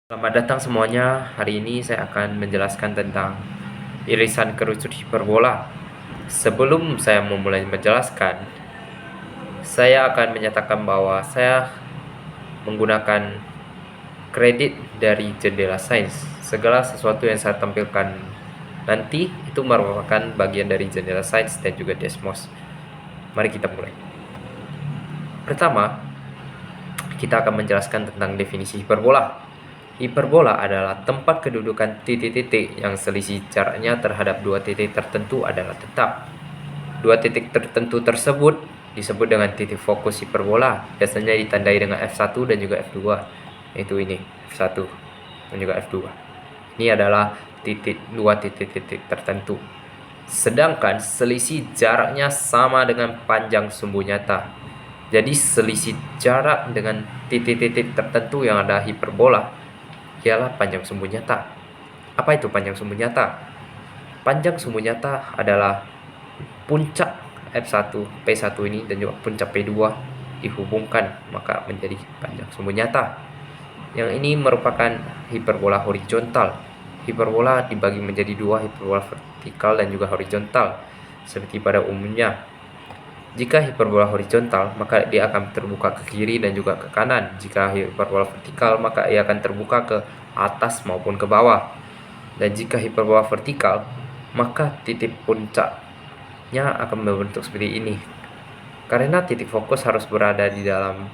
Selamat datang semuanya. Hari ini saya akan menjelaskan tentang irisan kerucut hiperbola. Sebelum saya memulai menjelaskan, saya akan menyatakan bahwa saya menggunakan kredit dari Jendela Sains. Segala sesuatu yang saya tampilkan nanti itu merupakan bagian dari Jendela Sains dan juga Desmos. Mari kita mulai. Pertama, kita akan menjelaskan tentang definisi hiperbola. Hiperbola adalah tempat kedudukan titik-titik yang selisih jaraknya terhadap dua titik tertentu adalah tetap. Dua titik tertentu tersebut disebut dengan titik fokus hiperbola, biasanya ditandai dengan F1 dan juga F2, yaitu ini, F1 dan juga F2. Ini adalah dua titik-titik tertentu. Sedangkan selisih jaraknya sama dengan panjang sumbu nyata. Jadi selisih jarak dengan titik-titik tertentu yang ada hiperbola ialah panjang sumbu nyata. Apa itu panjang sumbu nyata? Panjang sumbu nyata adalah puncak F1, P1 ini dan juga puncak P2 dihubungkan, maka menjadi panjang sumbu nyata. Yang ini merupakan hiperbola horizontal. Hiperbola dibagi menjadi dua, hiperbola vertikal dan juga horizontal, seperti pada umumnya. Jika hiperbola horizontal, maka dia akan terbuka ke kiri dan juga ke kanan. Jika hiperbola vertikal, maka ia akan terbuka ke atas maupun ke bawah. Dan jika hiperbola vertikal, maka titik puncaknya akan membentuk seperti ini. Karena titik fokus harus berada di dalam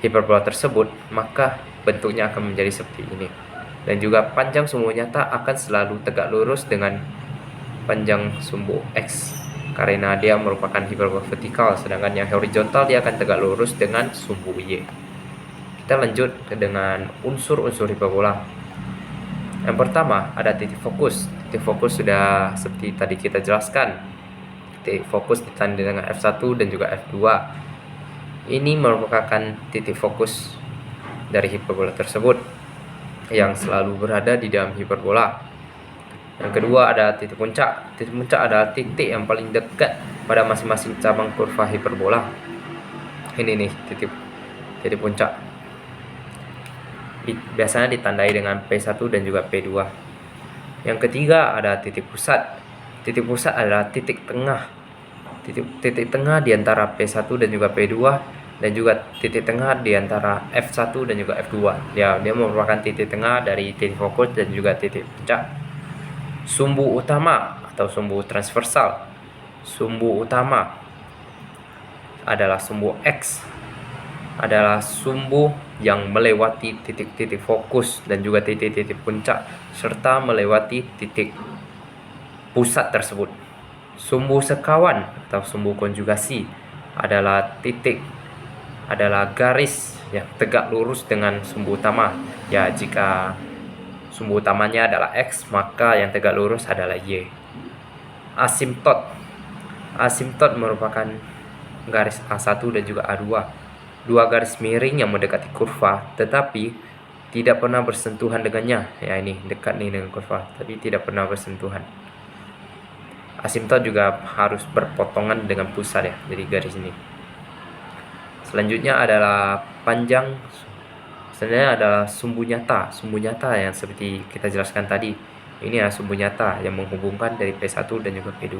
hiperbola tersebut, maka bentuknya akan menjadi seperti ini. Dan juga panjang sumbu nyata akan selalu tegak lurus dengan panjang sumbu X, karena dia merupakan hiperbola vertikal, sedangkan yang horizontal dia akan tegak lurus dengan sumbu Y. Kita lanjut dengan unsur-unsur hiperbola. Yang pertama ada titik fokus. Titik fokus sudah seperti tadi kita jelaskan. Titik fokus ditandai dengan F1 dan juga F2. Ini merupakan titik fokus dari hiperbola tersebut yang selalu berada di dalam hiperbola. Yang kedua ada titik puncak. Titik puncak adalah titik yang paling dekat pada masing-masing cabang kurva hiperbola. Ini nih titik puncak. Biasanya ditandai dengan P1 dan juga P2. Yang ketiga ada titik pusat. Titik pusat adalah titik tengah. Titik tengah di antara P1 dan juga P2 dan juga titik tengah di antara F1 dan juga F2. Dia merupakan titik tengah dari titik fokus dan juga titik puncak. Sumbu utama atau sumbu transversal. Sumbu utama adalah sumbu X, adalah sumbu yang melewati titik-titik fokus dan juga titik-titik puncak serta melewati titik pusat tersebut. Sumbu sekawan atau sumbu konjugasi adalah garis yang tegak lurus dengan sumbu utama. Ya, jika sumbu utamanya adalah X, maka yang tegak lurus adalah Y. Asimptot. Asimptot merupakan garis A1 dan juga A2. Dua garis miring yang mendekati kurva, tetapi tidak pernah bersentuhan dengannya. Ya, ini dekat nih dengan kurva, tapi tidak pernah bersentuhan. Asimptot juga harus berpotongan dengan pusat ya, jadi garis ini. Selanjutnya adalah panjang. Sebenarnya adalah sumbu nyata. Sumbu nyata yang seperti kita jelaskan tadi. Ini adalah sumbu nyata yang menghubungkan dari P1 dan juga P2.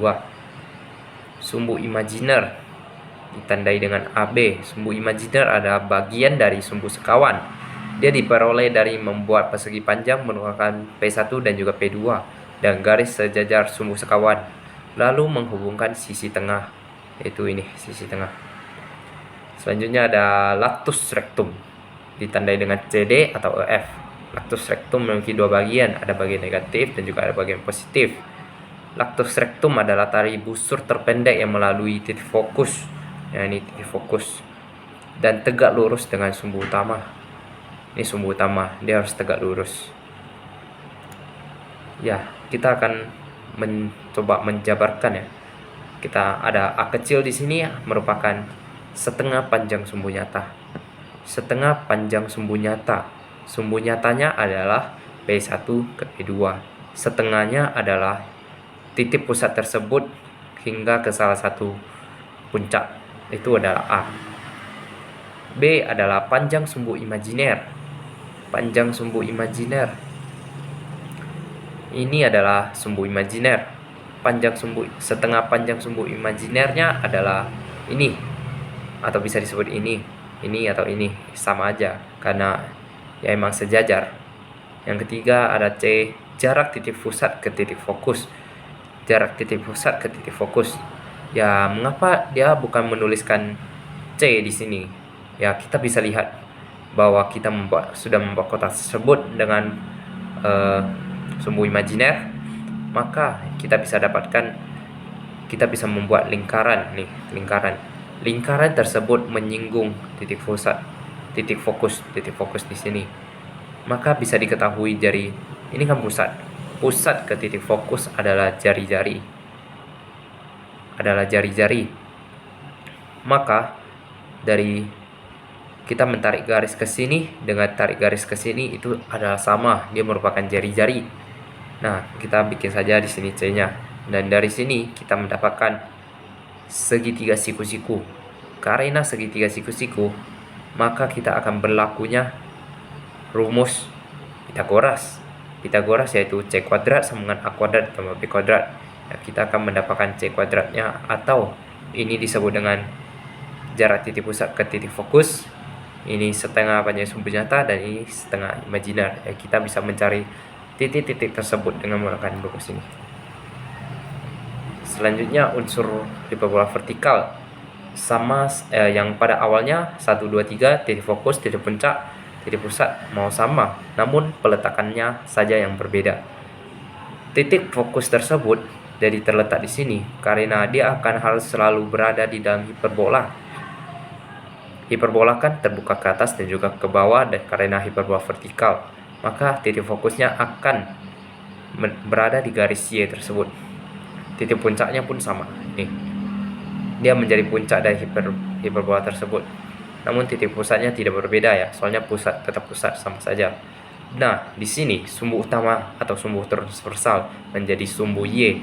Sumbu imajiner ditandai dengan AB. Sumbu imajiner adalah bagian dari sumbu sekawan. Dia diperoleh dari membuat persegi panjang menggunakan P1 dan juga P2 dan garis sejajar sumbu sekawan, lalu menghubungkan sisi tengah, yaitu ini sisi tengah. Selanjutnya ada lactus rectum ditandai dengan CD atau EF. Lactus rectum memiliki dua bagian, ada bagian negatif dan juga ada bagian positif. Lactus rectum adalah tali busur terpendek yang melalui titik fokus. Ya, ini titik fokus dan tegak lurus dengan sumbu utama. Ini sumbu utama, dia harus tegak lurus. Ya, kita akan mencoba menjabarkan ya. Kita ada A kecil di sini ya, merupakan setengah panjang sumbu nyata. Setengah panjang sumbu nyata. Sumbu nyatanya adalah P1 ke P2. Setengahnya adalah titik pusat tersebut hingga ke salah satu puncak. Itu adalah A. B adalah panjang sumbu imajiner. panjang sumbu imajiner. Ini adalah sumbu imajiner. Setengah panjang sumbu imajinernya adalah ini, atau bisa disebut ini atau ini, sama aja karena ya emang sejajar. Yang ketiga ada C, jarak titik pusat ke titik fokus. Jarak titik pusat ke titik fokus. Ya, mengapa dia bukan menuliskan C di sini? Ya, kita bisa lihat bahwa kita sudah membuat kotak tersebut dengan sumbu imajiner, maka kita bisa membuat lingkaran nih, lingkaran tersebut menyinggung titik pusat, titik fokus di sini. Maka bisa diketahui dari ini kan pusat ke titik fokus adalah jari-jari. Maka dari kita menarik garis ke sini dengan tarik garis ke sini itu adalah sama, dia merupakan jari-jari. Nah, kita bikin saja di sini C-nya. Dan dari sini kita mendapatkan segitiga siku-siku. Karena segitiga siku-siku, maka kita akan berlakunya rumus Pitagoras. Pitagoras yaitu C kuadrat sama dengan A kuadrat tambah B kuadrat. Ya, kita akan mendapatkan C kuadratnya, atau ini disebut dengan jarak titik pusat ke titik fokus. Ini setengah panjang sumbu nyata dan ini setengah imajiner. Ya, kita bisa mencari titik-titik tersebut dengan menggunakan rumus ini. Selanjutnya unsur hiperbola vertikal sama yang pada awalnya 1, 2, 3 titik fokus, titik puncak, titik pusat mau sama, namun peletakannya saja yang berbeda. Titik fokus tersebut jadi terletak di sini karena dia akan harus selalu berada di dalam hiperbola. Hiperbola kan terbuka ke atas dan juga ke bawah, dan karena hiperbola vertikal, maka titik fokusnya akan berada di garis Y tersebut. Titik puncaknya pun sama. Nih, dia menjadi puncak dari hiperbola tersebut. Namun titik pusatnya tidak berbeda ya, soalnya pusat tetap pusat sama saja. Nah, di sini sumbu utama atau sumbu transversal menjadi sumbu Y.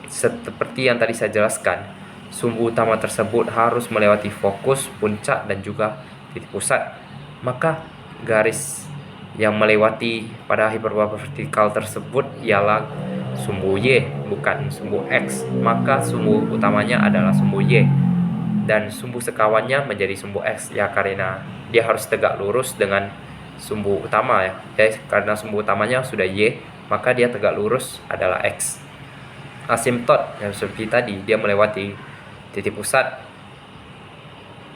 Seperti yang tadi saya jelaskan, sumbu utama tersebut harus melewati fokus, puncak, dan juga titik pusat. Maka garis yang melewati pada hiperbola vertikal tersebut ialah sumbu Y, bukan sumbu X. Maka sumbu utamanya adalah sumbu Y dan sumbu sekawannya menjadi sumbu X, ya karena dia harus tegak lurus dengan sumbu utama ya. Karena sumbu utamanya sudah Y, maka dia tegak lurus adalah X. Asimtot yang seperti tadi, dia melewati titik pusat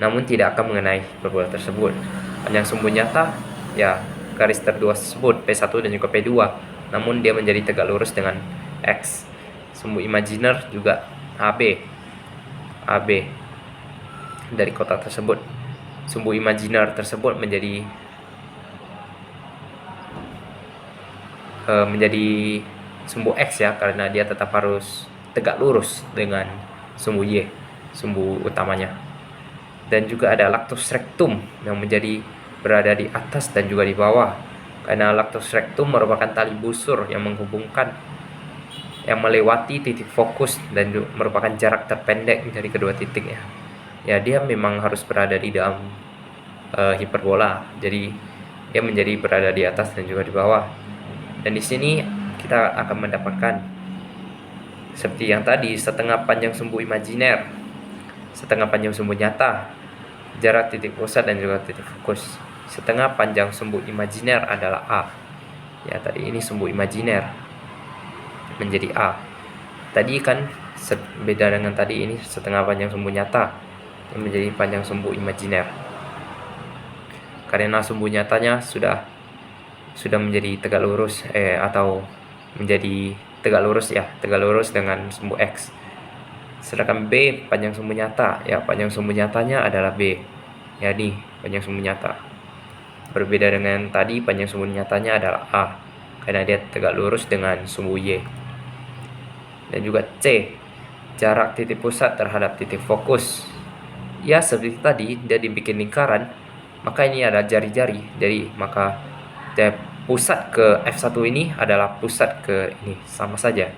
namun tidak akan mengenai hiperbola tersebut. Panjang sumbu nyata ya garis terdua tersebut P1 dan juga P2, namun dia menjadi tegak lurus dengan X. Sumbu imajiner juga AB dari kotak tersebut. Sumbu imajiner tersebut menjadi sumbu X ya, karena dia tetap harus tegak lurus dengan sumbu Y, sumbu utamanya. Dan juga ada lactus rectum yang berada di atas dan juga di bawah, karena lactus rectum merupakan tali busur yang menghubungkan, yang melewati titik fokus dan merupakan jarak terpendek dari kedua titik ya. Ya, dia memang harus berada di dalam hiperbola, jadi dia berada di atas dan juga di bawah. Dan di sini kita akan mendapatkan seperti yang tadi, setengah panjang sumbu imajiner, setengah panjang sumbu nyata, jarak titik pusat dan juga titik fokus. Setengah panjang sumbu imajiner adalah A. Ya, tadi ini sumbu imajiner menjadi A. Tadi kan beda dengan tadi, ini setengah panjang sumbu nyata yang menjadi panjang sumbu imajiner. Karena sumbu nyatanya sudah menjadi tegak lurus atau menjadi tegak lurus dengan sumbu X. Sedangkan B panjang sumbu nyata, ya panjang sumbu nyatanya adalah B. Ya, nih panjang sumbu nyata. Berbeda dengan tadi, panjang sumbu nyatanya adalah A karena dia tegak lurus dengan sumbu Y. Dan juga C, jarak titik pusat terhadap titik fokus. Ya, seperti tadi dia dibikin lingkaran, maka ini adalah jari-jari. Jadi maka pusat ke F1 ini adalah pusat ke ini, sama saja.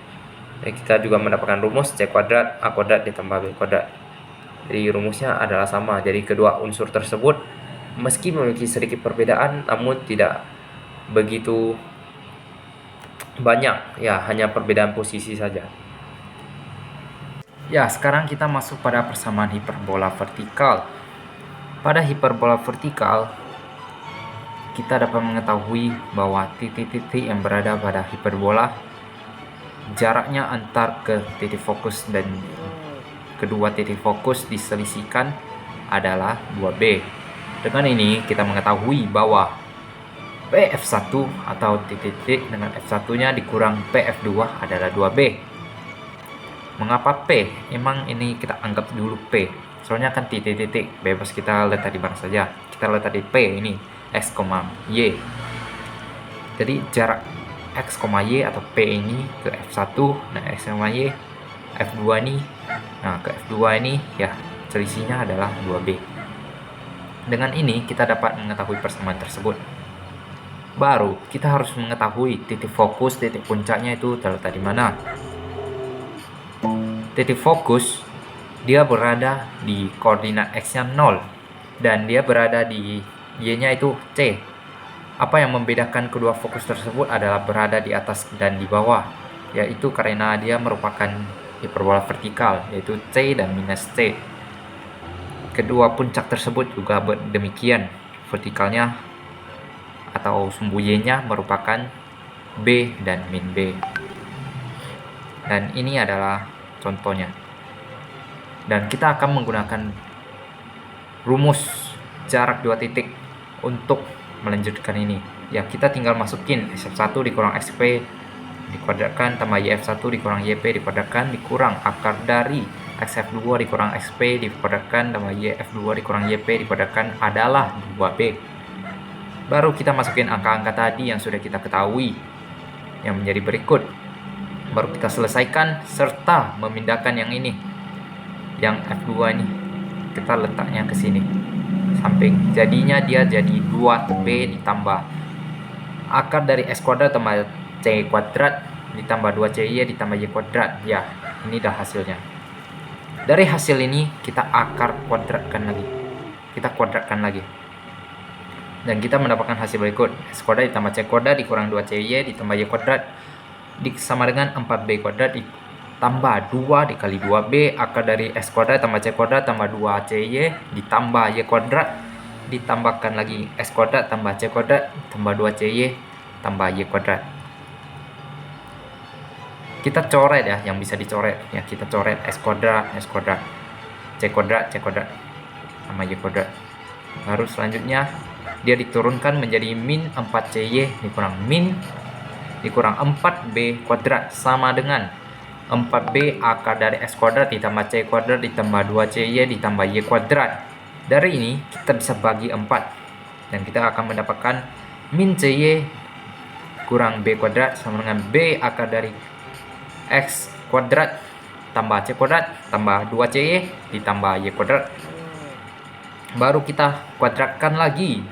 Dan kita juga mendapatkan rumus C kuadrat A kuadrat ditambah B kuadrat. Jadi rumusnya adalah sama. Jadi kedua unsur tersebut meski memiliki sedikit perbedaan, namun tidak begitu banyak, ya hanya perbedaan posisi saja. Ya, sekarang kita masuk pada persamaan hiperbola vertikal. Pada hiperbola vertikal, kita dapat mengetahui bahwa titik-titik yang berada pada hiperbola, jaraknya antar ke titik fokus dan kedua titik fokus diselisihkan adalah 2B. Dengan ini kita mengetahui bahwa PF1 atau titik-titik dengan F1-nya dikurang PF2 adalah 2B. Mengapa P? Emang ini kita anggap dulu P. Soalnya kan titik-titik bebas kita letak di mana saja. Kita letak di P ini X, Y. Jadi jarak X, Y atau P ini ke F1, nah X, Y, F2 ini, nah ke F2 ini ya selisihnya adalah 2B. Dengan ini kita dapat mengetahui persamaan tersebut. Baru kita harus mengetahui titik fokus, titik puncaknya itu terletak di mana. Titik fokus dia berada di koordinat X-nya 0 dan dia berada di Y-nya itu C. Apa yang membedakan kedua fokus tersebut adalah berada di atas dan di bawah, yaitu karena dia merupakan hiperbola vertikal, yaitu C dan minus C. Kedua puncak tersebut juga demikian, vertikalnya atau sumbu Y-nya merupakan B dan min B. Dan ini adalah contohnya. Dan kita akan menggunakan rumus jarak dua titik untuk melanjutkan ini. Ya, kita tinggal masukin X1 dikurang XP dikuadratkan tambah YF1 dikurang YP dikuadratkan dikurang akar dari XF2 dikurang XP dikuadratkan tambah YF2 dikurang YP dikuadratkan adalah 2B. Baru kita masukin angka-angka tadi yang sudah kita ketahui yang menjadi berikut. Baru kita selesaikan serta memindahkan yang ini, yang F2 ini kita letaknya ke sini samping, jadinya dia jadi 2B ditambah akar dari X kuadrat tambah C kuadrat ditambah 2CY ditambah Y kuadrat. Ya, ini dah hasilnya. Dari hasil ini kita kuadratkan lagi dan kita mendapatkan hasil berikut: X kuadrat ditambah C kuadrat dikurang 2CY ditambah Y kuadrat sama dengan 4B kuadrat ditambah 2 dikali 2B akar dari X kuadrat tambah C kuadrat tambah 2CY ditambah Y kuadrat ditambahkan lagi X kuadrat tambah C kuadrat tambah 2CY tambah Y kuadrat. Kita coret ya, yang bisa dicoret ya, kita coret X kuadrat C kuadrat sama Y kuadrat. Baru selanjutnya dia diturunkan menjadi min 4CY dikurang 4B kuadrat sama dengan 4B akar dari X kuadrat ditambah C kuadrat ditambah 2CY ditambah Y kuadrat. Dari ini kita bisa bagi 4 dan kita akan mendapatkan min CY kurang B kuadrat sama dengan B akar dari X kuadrat tambah C kuadrat tambah 2CY ditambah Y kuadrat. Baru kita kuadratkan lagi,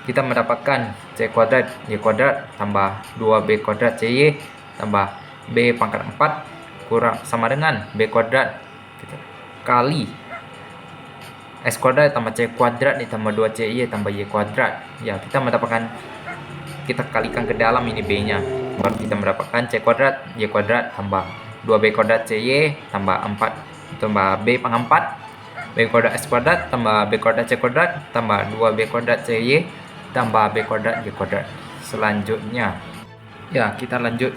kita mendapatkan C kuadrat Y kuadrat tambah 2B kuadrat CY tambah B pangkat 4 kurang sama dengan B kuadrat kali X kuadrat tambah C kuadrat ditambah 2CY tambah Y kuadrat. Ya, kita mendapatkan, kita kalikan ke dalam ini B nya, baru kita mendapatkan C kuadrat Y kuadrat tambah 2B kuadrat CY tambah 4 tambah B pangkat 4 B kuadrat X kuadrat tambah B kuadrat C kuadrat tambah 2B kuadrat CY tambah B kuadrat Y kuadrat. Selanjutnya ya, kita lanjut.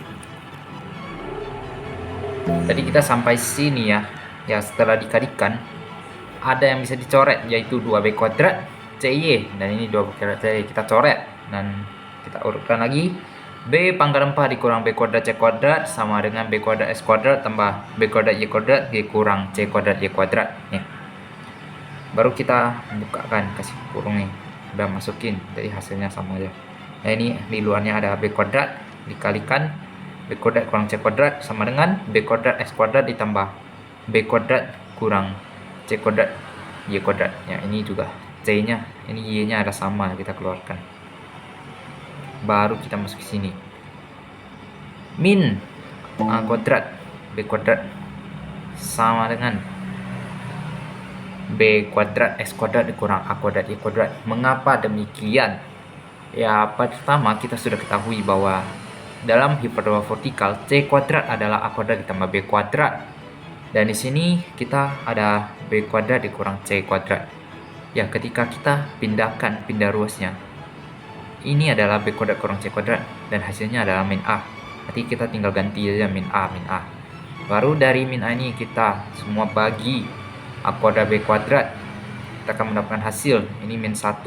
Tadi kita sampai sini ya. Ya, setelah dikalikan ada yang bisa dicoret, yaitu 2B kuadrat CY dan ini 2B kuadrat CY kita coret dan kita urutkan lagi. B pangkat 4 dikurang B kuadrat C kuadrat sama dengan B kuadrat X kuadrat tambah B kuadrat Y kuadrat dikurang C kuadrat Y kuadrat. Nih, baru kita bukakan, kasih kurung nih, udah masukin, jadi hasilnya sama aja. Nah, ini di luarnya ada B kuadrat dikalikan B kuadrat kurang C kuadrat sama dengan B kuadrat X kuadrat ditambah B kuadrat kurang C kuadrat Y kuadrat. Ya, ini juga C nya, ini Y nya ada sama, kita keluarkan. Baru kita masuk ke sini, min A kuadrat B kuadrat sama dengan B kuadrat X kuadrat dikurang A kuadrat Y kuadrat. Mengapa demikian? Ya, pertama kita sudah ketahui bahwa dalam hiperbola vertikal C kuadrat adalah A kuadrat ditambah B kuadrat. Dan di sini kita ada B kuadrat dikurang C kuadrat. Ya, ketika kita pindah ruasnya, ini adalah B kuadrat kurang C kuadrat dan hasilnya adalah min A. Nanti kita tinggal ganti aja min A. Baru dari min A ini kita semua bagi A kuadrat B kuadrat. Kita akan mendapatkan hasil ini min 1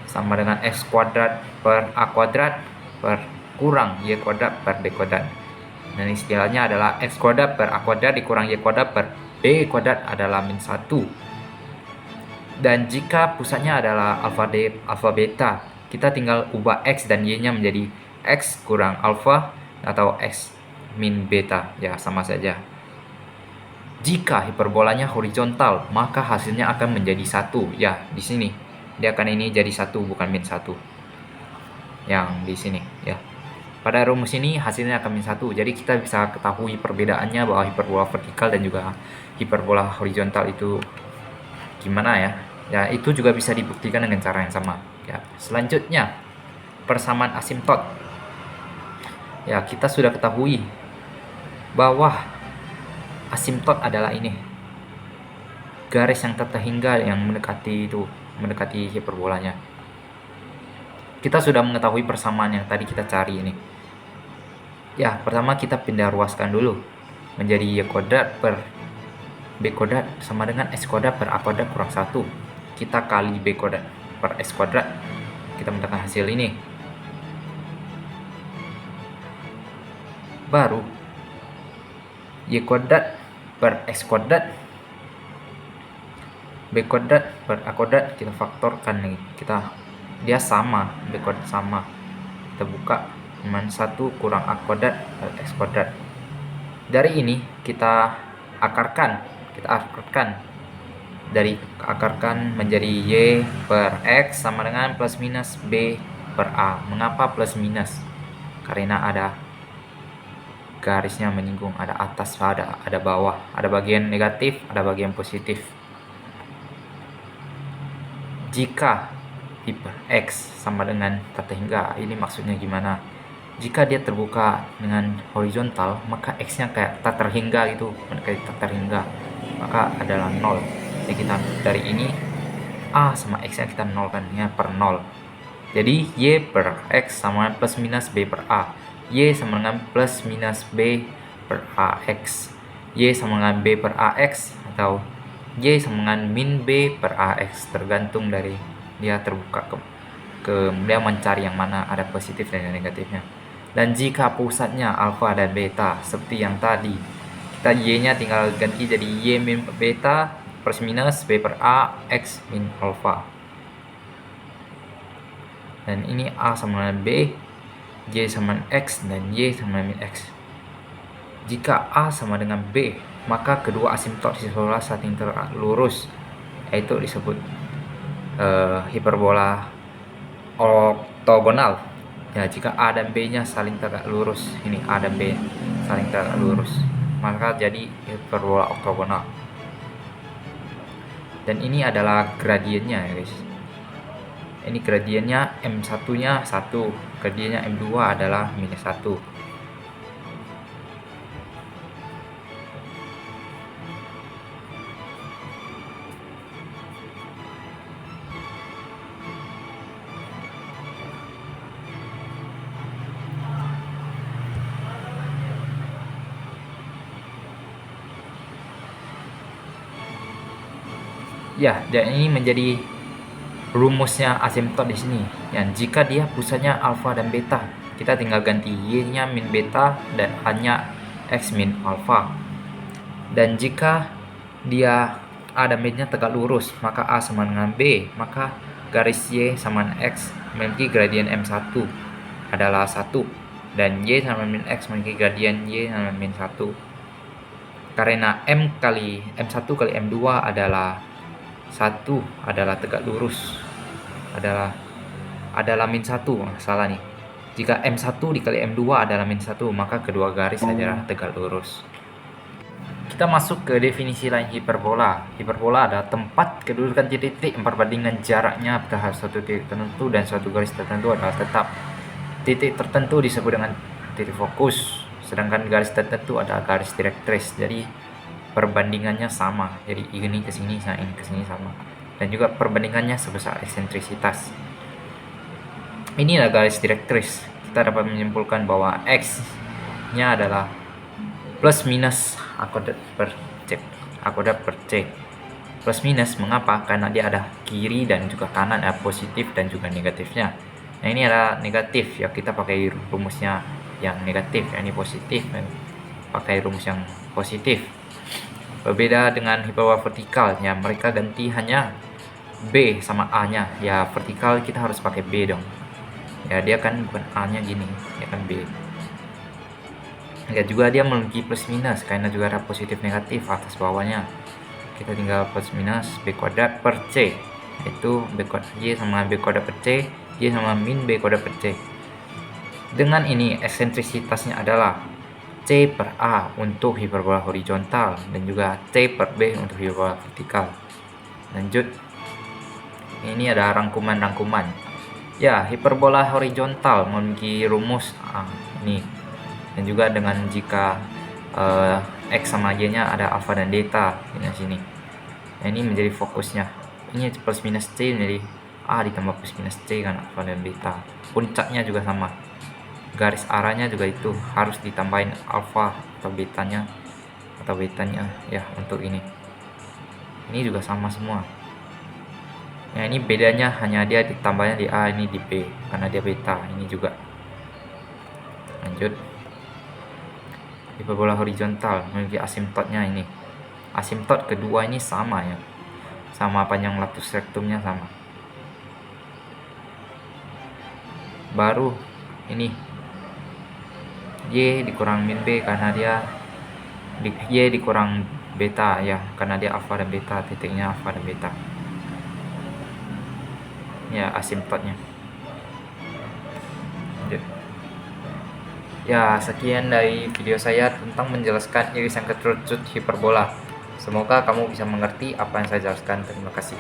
sama dengan X kuadrat per A kuadrat per kurang Y kuadrat per B kuadrat. Dan istilahnya adalah X kuadrat per A kuadrat dikurang Y kuadrat per B kuadrat adalah min 1. Dan jika pusatnya adalah alfa beta, kita tinggal ubah X dan Y nya menjadi X kurang alfa atau X min beta, ya sama saja. Jika hiperbolanya horizontal, maka hasilnya akan menjadi 1. Ya, di sini dia akan ini jadi 1 bukan min 1. Yang di sini ya. Pada rumus ini hasilnya akan min 1. Jadi kita bisa ketahui perbedaannya bahwa hiperbola vertikal dan juga hiperbola horizontal itu gimana ya. Ya, itu juga bisa dibuktikan dengan cara yang sama. Ya, selanjutnya persamaan asimtot. Ya, kita sudah ketahui bahwa asimtot adalah ini. Garis yang tata hingga yang mendekati hiperbolanya. Kita sudah mengetahui persamaan yang tadi kita cari ini. Ya, pertama kita pindah ruaskan dulu menjadi Y kuadrat per B kuadrat sama dengan X kuadrat per A kuadrat kurang 1. Kita kali B kuadrat per X kuadrat. Kita mendapatkan hasil ini. Baru Y kuadrat per X kuadrat B kuadrat per A kuadrat kita faktorkan nih. Dia sama, B kuadrat sama. Kita buka min 1 kurang A kuadrat per X kuadrat. Dari ini kita akarkan menjadi Y per X sama dengan plus minus B per A. Mengapa plus minus? Karena ada garisnya menyinggung, ada atas, ada bawah, ada bagian negatif, ada bagian positif. Jika hiper X sama dengan tata hingga, ini maksudnya gimana? Jika dia terbuka dengan horizontal, maka X-nya kayak tak terhingga gitu, kayak tak terhingga, maka adalah 0. Jadi kita dari ini A sama X-nya kita nolkan ya, per 0. Jadi Y per X sama dengan plus minus B per A. Y sama dengan plus minus B per AX. Y sama dengan B per AX atau Y sama dengan min B per AX, tergantung dari dia terbuka dia mencari yang mana ada positif dan negatifnya. Dan jika pusatnya alfa dan beta seperti yang tadi, kita Y nya tinggal ganti jadi Y min beta plus minus B per A X min alfa. Dan ini A sama dengan B, Y sama dengan X, dan Y sama dengan min X. Jika A sama dengan B, maka kedua asimtot hiperbola saling tegak lurus, yaitu disebut hiperbola ortogonal. Ya, jika A dan B nya saling tegak lurus, ini A dan B saling tegak lurus, maka jadi hiperbola ortogonal. Dan ini adalah gradiennya ya guys. Ini gradiennya M1 nya 1, gradiennya M2 adalah minus 1. Ya, dan ini menjadi rumusnya asimtot di sini. Yang jika dia pusatnya alfa dan beta, kita tinggal ganti Y-nya min beta dan A-nya X min alfa. Dan jika dia A dan B-nya tegak lurus, maka A sama dengan B, maka garis Y sama dengan X memiliki gradien M1 adalah 1, dan Y sama min X memiliki gradien Y sama min 1. Karena M1 kali M2 adalah 1 adalah tegak lurus, adalah min 1, salah nih. Jika M1 dikali M2 adalah min 1, maka kedua garis adalah tegak lurus. kita masuk ke definisi lain hiperbola. Hiperbola adalah tempat kedudukan titik-titik perbandingan jaraknya terhadap suatu titik tertentu dan suatu garis tertentu adalah tetap. Titik tertentu disebut dengan titik fokus, sedangkan garis tertentu adalah garis direktris. Jadi perbandingannya sama. Jadi ini ke sini, ini ke sini sama. Dan juga perbandingannya sebesar eksentrisitas. Ini adalah garis direktris. Kita dapat menyimpulkan bahwa X-nya adalah plus minus akurat per C. Plus minus mengapa? Karena dia ada kiri dan juga kanan, ada positif dan juga negatifnya. Nah, ini adalah negatif ya, kita pakai rumusnya yang negatif. Ini positif, dan pakai rumus yang positif. Berbeda dengan hiperbola vertikal ya, mereka ganti hanya B sama A-nya. Ya vertikal kita harus pakai B dong. Ya dia kan bukan A-nya gini, ya kan B. Ya juga dia memiliki plus minus karena juga ada positif negatif atas bawahnya. Kita tinggal plus minus B kuadrat per C, itu B kuadrat Y sama B kuadrat per C, Y sama min B kuadrat per C. Dengan ini eksentrisitasnya adalah C per A untuk hiperbola horizontal dan juga C per B untuk hiperbola vertikal. Lanjut, ini ada rangkuman-rangkuman. Ya, hiperbola horizontal memiliki rumus ini, dan juga dengan jika X sama Y nya ada alfa dan delta di sini. Nah, ini menjadi fokusnya. Ini plus minus C menjadi A ditambah plus minus C kan, alfa dan beta. Puncaknya juga sama. Garis arahnya juga itu harus ditambahin alfa atau betanya ya untuk ini. Ini juga sama semua. Nah, ini bedanya hanya dia ditambahnya di A, ini di B karena dia beta. Ini juga. Lanjut, hiperbola horizontal memiliki asimptotnya ini. Asimptot kedua ini sama ya, sama panjang latus rektumnya sama. Baru ini Y dikurang min B karena dia Y dikurang beta ya, karena dia alfa dan beta, titiknya alfa dan beta. Ya asimptotnya. Ya, sekian dari video saya tentang menjelaskan irisan keterucut hiperbola. Semoga kamu bisa mengerti apa yang saya jelaskan. Terima kasih.